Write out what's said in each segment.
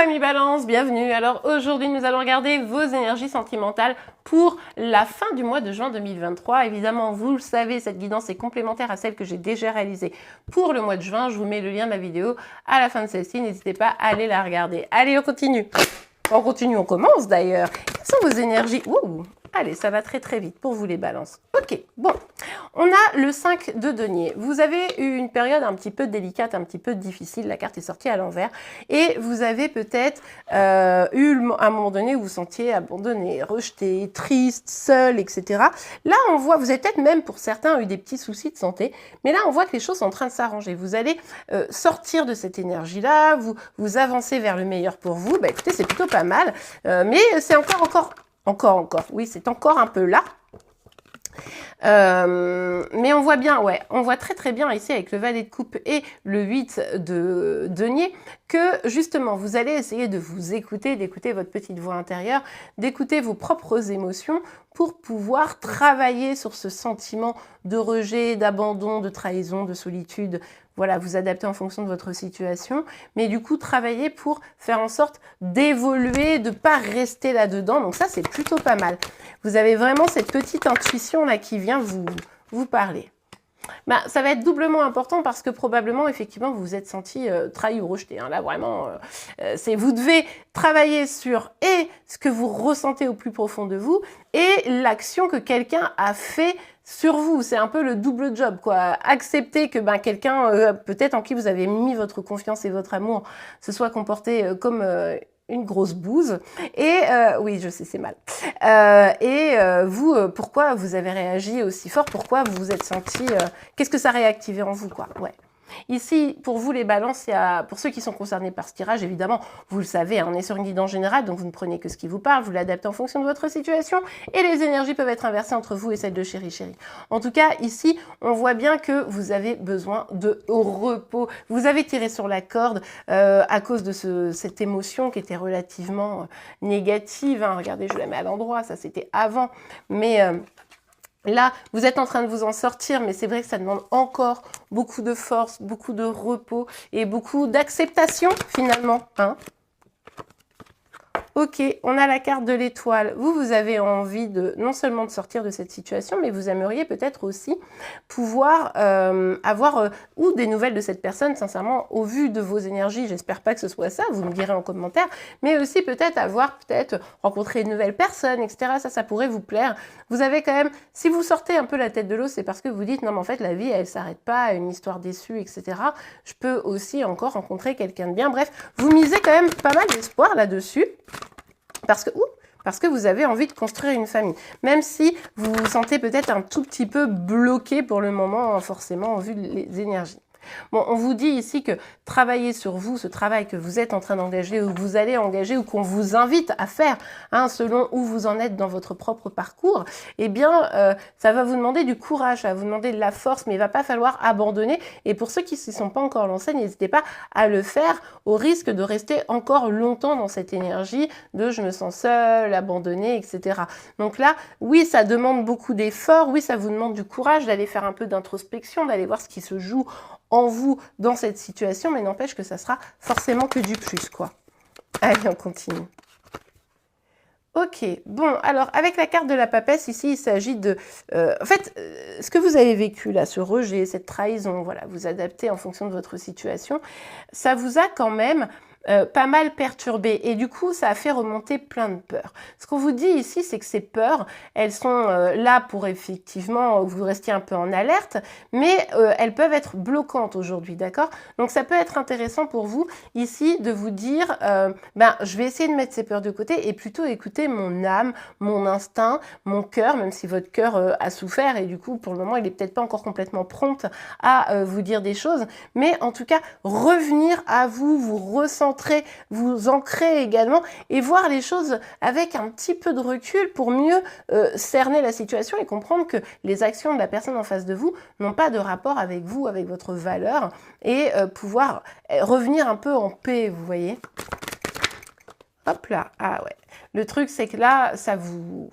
amis Balance, bienvenue. Alors aujourd'hui nous allons regarder vos énergies sentimentales pour la fin du mois de juin 2023. Évidemment, vous le savez, cette guidance est complémentaire à celle que j'ai déjà réalisée pour le mois de juin. Je vous mets le lien de ma vidéo à la fin de celle-ci, n'hésitez pas à aller la regarder. Allez, on continue. On commence d'ailleurs. Quelles sont vos énergies? Ouh. Allez, ça va très vite pour vous les balances. Ok, bon, on a le 5 de denier. Vous avez eu une période un petit peu délicate, un petit peu difficile. La carte est sortie à l'envers. Et vous avez peut-être eu un moment donné où vous vous sentiez abandonné, rejeté, triste, seul, etc. Là, on voit, vous avez peut-être même pour certains eu des petits soucis de santé. Mais là, on voit que les choses sont en train de s'arranger. Vous allez sortir de cette énergie-là, vous avancez vers le meilleur pour vous. Bah, écoutez, c'est plutôt pas mal. Mais c'est encore, oui, c'est encore un peu là. Mais on voit bien, ouais, on voit très bien ici avec le valet de coupe et le 8 de denier que justement vous allez essayer de vous écouter, d'écouter votre petite voix intérieure, d'écouter vos propres émotions pour pouvoir travailler sur ce sentiment de rejet, d'abandon, de trahison, de solitude. Voilà, vous adaptez en fonction de votre situation, mais du coup, travaillez pour faire en sorte d'évoluer, de ne pas rester là-dedans. Donc ça, c'est plutôt pas mal. Vous avez vraiment cette petite intuition là qui vient vous parler. Ben, ça va être doublement important parce que probablement, effectivement, vous vous êtes senti trahi ou rejeté. Hein. Là, vraiment, vous devez travailler sur ce que vous ressentez au plus profond de vous et l'action que quelqu'un a fait sur vous. C'est un peu le double job, quoi. Accepter que quelqu'un, peut-être en qui vous avez mis votre confiance et votre amour, se soit comporté comme une grosse bouse. Et oui, je sais, c'est mal. Pourquoi vous avez réagi aussi fort? Pourquoi vous vous êtes senti... qu'est-ce que ça a réactivé en vous, quoi? Ouais. Ici, pour vous les balances, pour ceux qui sont concernés par ce tirage, évidemment, vous le savez, hein, on est sur une guidance générale, donc vous ne prenez que ce qui vous parle, vous l'adaptez en fonction de votre situation, et les énergies peuvent être inversées entre vous et celles de chéri. En tout cas, ici, on voit bien que vous avez besoin de repos. Vous avez tiré sur la corde à cause de cette émotion qui était relativement négative. Hein. Regardez, je la mets à l'endroit, ça c'était avant, mais... là, vous êtes en train de vous en sortir, mais c'est vrai que ça demande encore beaucoup de force, beaucoup de repos et beaucoup d'acceptation finalement. Hein. Ok, on a la carte de l'étoile. Vous avez envie non seulement de sortir de cette situation, mais vous aimeriez peut-être aussi pouvoir avoir ou des nouvelles de cette personne, sincèrement, au vu de vos énergies. J'espère pas que ce soit ça, vous me direz en commentaire, mais aussi peut-être rencontrer une nouvelle personne, etc. Ça pourrait vous plaire. Vous avez quand même, si vous sortez un peu la tête de l'eau, c'est parce que vous dites, non mais en fait, la vie, elle s'arrête pas à une histoire déçue, etc. Je peux aussi encore rencontrer quelqu'un de bien. Bref, vous misez quand même pas mal d'espoir là-dessus. Parce que vous avez envie de construire une famille. Même si vous vous sentez peut-être un tout petit peu bloqué pour le moment, forcément, en vue des énergies. Bon, on vous dit ici que travailler sur vous, ce travail que vous êtes en train d'engager ou que vous allez engager ou qu'on vous invite à faire, hein, selon où vous en êtes dans votre propre parcours, eh bien, ça va vous demander du courage, ça va vous demander de la force, mais il va pas falloir abandonner. Et pour ceux qui ne s'y sont pas encore lancés, n'hésitez pas à le faire au risque de rester encore longtemps dans cette énergie de je me sens seule, abandonnée, etc. Donc là, oui, ça demande beaucoup d'efforts, oui, ça vous demande du courage d'aller faire un peu d'introspection, d'aller voir ce qui se joue en vous dans cette situation, mais n'empêche que ça sera forcément que du plus, quoi. Allez, on continue. Ok, bon, alors avec la carte de la papesse, ici, il s'agit de... en fait, ce que vous avez vécu là, ce rejet, cette trahison, voilà, vous adaptez en fonction de votre situation, ça vous a quand même... pas mal perturbé et du coup ça a fait remonter plein de peurs. Ce qu'on vous dit ici, c'est que ces peurs, elles sont là pour effectivement vous restiez un peu en alerte, mais elles peuvent être bloquantes aujourd'hui, d'accord? Donc ça peut être intéressant pour vous ici de vous dire je vais essayer de mettre ces peurs de côté et plutôt écouter mon âme, mon instinct, mon cœur, même si votre cœur a souffert et du coup pour le moment il est peut-être pas encore complètement prompt à vous dire des choses, mais en tout cas revenir à vous, vous recentrer, vous ancrer également et voir les choses avec un petit peu de recul pour mieux cerner la situation et comprendre que les actions de la personne en face de vous n'ont pas de rapport avec vous, avec votre valeur et pouvoir revenir un peu en paix, vous voyez. Hop là, ah ouais. Le truc c'est que là, ça vous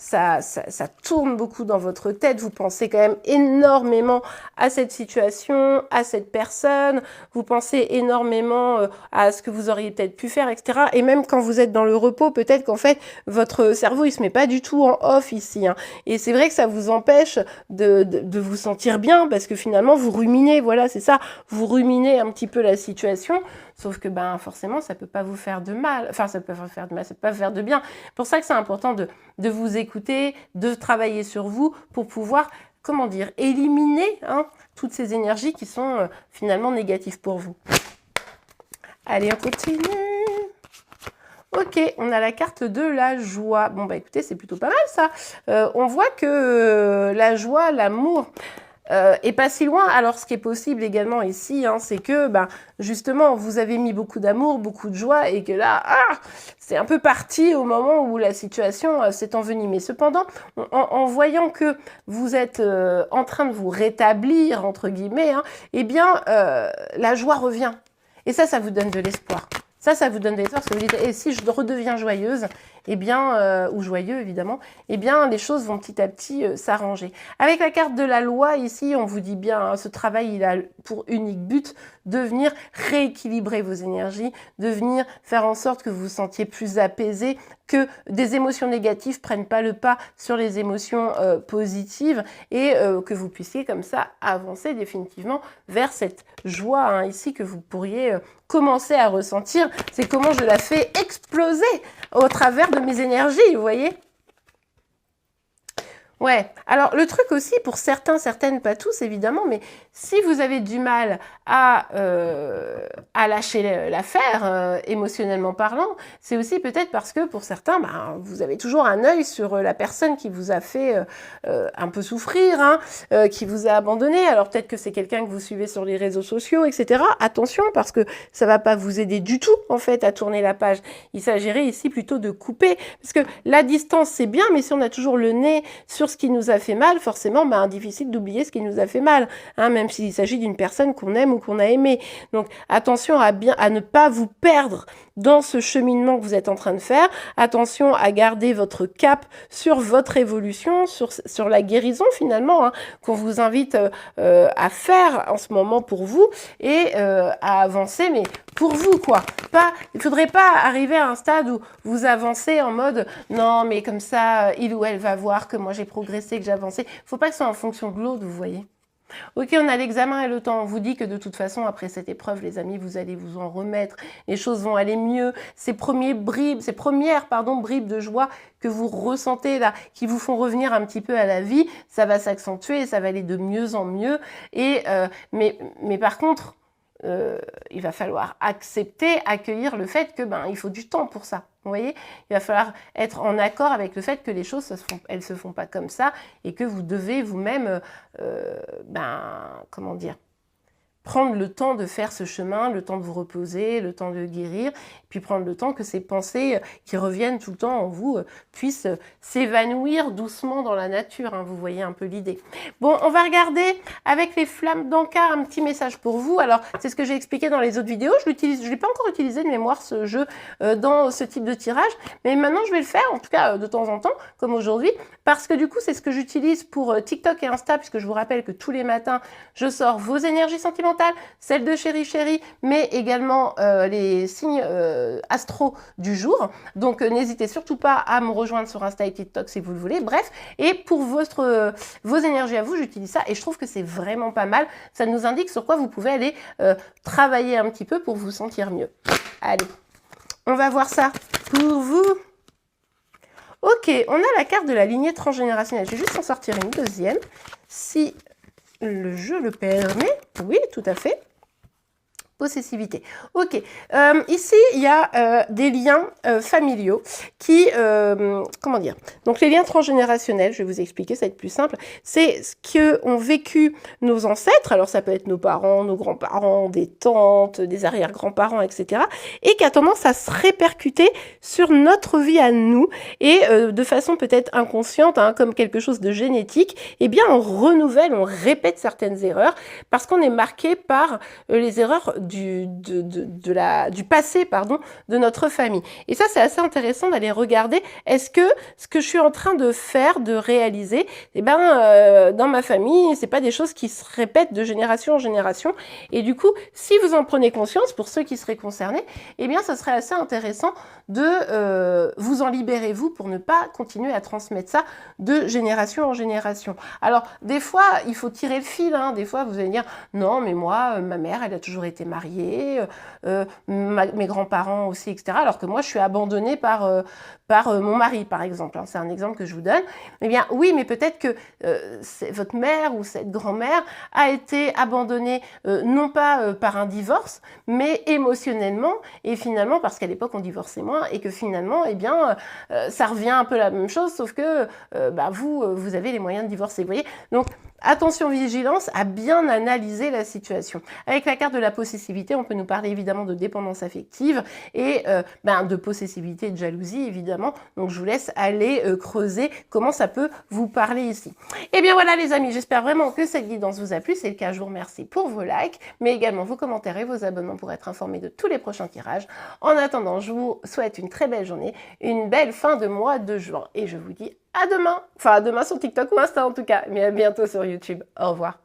ça tourne beaucoup dans votre tête. Vous pensez quand même énormément à cette situation, à cette personne. Vous pensez énormément à ce que vous auriez peut-être pu faire, etc. Et même quand vous êtes dans le repos, peut-être qu'en fait, votre cerveau, il se met pas du tout en off ici. Hein. Et c'est vrai que ça vous empêche de vous sentir bien parce que finalement, vous ruminez. Voilà, c'est ça. Vous ruminez un petit peu la situation. Sauf que ben forcément, ça peut pas vous faire de mal. Enfin, ça peut faire de mal, ça peut pas faire de bien. C'est pour ça que c'est important de vous écouter, de travailler sur vous pour pouvoir, comment dire, éliminer hein, toutes ces énergies qui sont finalement négatives pour vous. Allez, on continue. Ok, on a la carte de la joie. Bon, bah écoutez, c'est plutôt pas mal ça. On voit que la joie, l'amour... et pas si loin. Alors, ce qui est possible également ici, hein, c'est que, ben, justement, vous avez mis beaucoup d'amour, beaucoup de joie, et que là, c'est un peu parti au moment où la situation s'est envenimée. Cependant, en voyant que vous êtes en train de vous rétablir, entre guillemets, hein, eh bien, la joie revient. Et ça vous donne de l'espoir. Ça vous donne de l'espoir, parce que vous dites, et si je redeviens joyeuse, eh bien, ou joyeux évidemment, eh bien les choses vont petit à petit s'arranger. Avec la carte de la loi ici, on vous dit bien, hein, ce travail il a pour unique but de venir rééquilibrer vos énergies, de venir faire en sorte que vous vous sentiez plus apaisé, que des émotions négatives prennent pas le pas sur les émotions positives et que vous puissiez comme ça avancer définitivement vers cette joie hein, ici que vous pourriez commencer à ressentir. C'est comment je la fais exploser au travers de mes énergies, vous voyez? Ouais, alors le truc aussi, pour certains, certaines, pas tous évidemment, mais si vous avez du mal à lâcher l'affaire, émotionnellement parlant, c'est aussi peut-être parce que pour certains, ben, vous avez toujours un œil sur la personne qui vous a fait un peu souffrir, hein, qui vous a abandonné. Alors peut-être que c'est quelqu'un que vous suivez sur les réseaux sociaux, etc. Attention, parce que ça va pas vous aider du tout, en fait, à tourner la page. Il s'agirait ici plutôt de couper, parce que la distance, c'est bien, mais si on a toujours le nez sur ce qui nous a fait mal, forcément, ben, difficile d'oublier ce qui nous a fait mal, hein, même s'il s'agit d'une personne qu'on aime ou qu'on a aimée. Donc, attention à ne pas vous perdre dans ce cheminement que vous êtes en train de faire. Attention à garder votre cap sur votre évolution, sur la guérison finalement, hein, qu'on vous invite à faire en ce moment pour vous et à avancer, mais pour vous, quoi. Il ne faudrait pas arriver à un stade où vous avancez en mode « Non, mais comme ça, il ou elle va voir que moi j'ai progressé, que j'ai avancé. » Il ne faut pas que ce soit en fonction de l'autre, vous voyez. Ok, on a l'examen et le temps. On vous dit que de toute façon, après cette épreuve, les amis, vous allez vous en remettre. Les choses vont aller mieux. Ces premières bribes de joie que vous ressentez là, qui vous font revenir un petit peu à la vie, ça va s'accentuer et ça va aller de mieux en mieux. Et, mais par contre, il va falloir accueillir le fait que il faut du temps pour ça. Vous voyez, il va falloir être en accord avec le fait que les choses, elles se font pas comme ça et que vous devez vous-même, comment dire, prendre le temps de faire ce chemin, le temps de vous reposer, le temps de guérir, puis prendre le temps que ces pensées qui reviennent tout le temps en vous puissent s'évanouir doucement dans la nature. Hein, vous voyez un peu l'idée. Bon, on va regarder avec les flammes d'Ankar un petit message pour vous. Alors, c'est ce que j'ai expliqué dans les autres vidéos. Je l'ai pas encore utilisé de mémoire ce jeu dans ce type de tirage, mais maintenant je vais le faire, en tout cas de temps en temps, comme aujourd'hui, parce que du coup, c'est ce que j'utilise pour TikTok et Insta, puisque je vous rappelle que tous les matins, je sors vos énergies sentimentales, celles de Chéri Chéri, mais également les signes astro du jour. Donc n'hésitez surtout pas à me rejoindre sur Insta et TikTok si vous le voulez. Bref, et pour vos énergies à vous, j'utilise ça et je trouve que c'est vraiment pas mal. Ça nous indique sur quoi vous pouvez aller travailler un petit peu pour vous sentir mieux. Allez, on va voir ça pour vous. Ok, on a la carte de la lignée transgénérationnelle. Je vais juste en sortir une deuxième, si le jeu le permet. Oui, tout à fait. Possessivité. Ok. Ici, il y a des liens familiaux qui... comment dire? Donc, les liens transgénérationnels, je vais vous expliquer, ça va être plus simple. C'est ce qu'ont vécu nos ancêtres. Alors, ça peut être nos parents, nos grands-parents, des tantes, des arrière-grands-parents, etc. Et qui a tendance à se répercuter sur notre vie à nous. Et de façon peut-être inconsciente, hein, comme quelque chose de génétique, eh bien, on renouvelle, on répète certaines erreurs parce qu'on est marqué par les erreurs du passé, pardon, de notre famille. Et ça, c'est assez intéressant d'aller regarder, est-ce que ce que je suis en train de faire, de réaliser, eh ben, dans ma famille, c'est pas des choses qui se répètent de génération en génération. Et du coup, si vous en prenez conscience, pour ceux qui seraient concernés, eh bien, ça serait assez intéressant de vous en libérer, vous, pour ne pas continuer à transmettre ça de génération en génération. Alors, des fois, il faut tirer le fil, hein. Des fois, vous allez dire, non, mais moi, ma mère, elle a toujours été mariée, mes grands-parents aussi, etc. Alors que moi, je suis abandonnée par mon mari, par exemple. Hein. C'est un exemple que je vous donne. Eh bien, oui, mais peut-être que votre mère ou cette grand-mère a été abandonnée, non pas par un divorce, mais émotionnellement, et finalement, parce qu'à l'époque, on divorçait moins, et que finalement, eh bien, ça revient un peu la même chose, sauf que vous avez les moyens de divorcer. Vous voyez? Donc, attention, vigilance à bien analyser la situation. Avec la carte de la possessivité, on peut nous parler évidemment de dépendance affective et de possessivité et de jalousie, évidemment. Donc, je vous laisse aller creuser comment ça peut vous parler ici. Et bien voilà les amis, j'espère vraiment que cette guidance vous a plu. C'est le cas, je vous remercie pour vos likes, mais également vos commentaires et vos abonnements pour être informés de tous les prochains tirages. En attendant, je vous souhaite une très belle journée, une belle fin de mois de juin et je vous dis à demain. Enfin, à demain sur TikTok ou Insta en tout cas, mais à bientôt sur YouTube. Au revoir.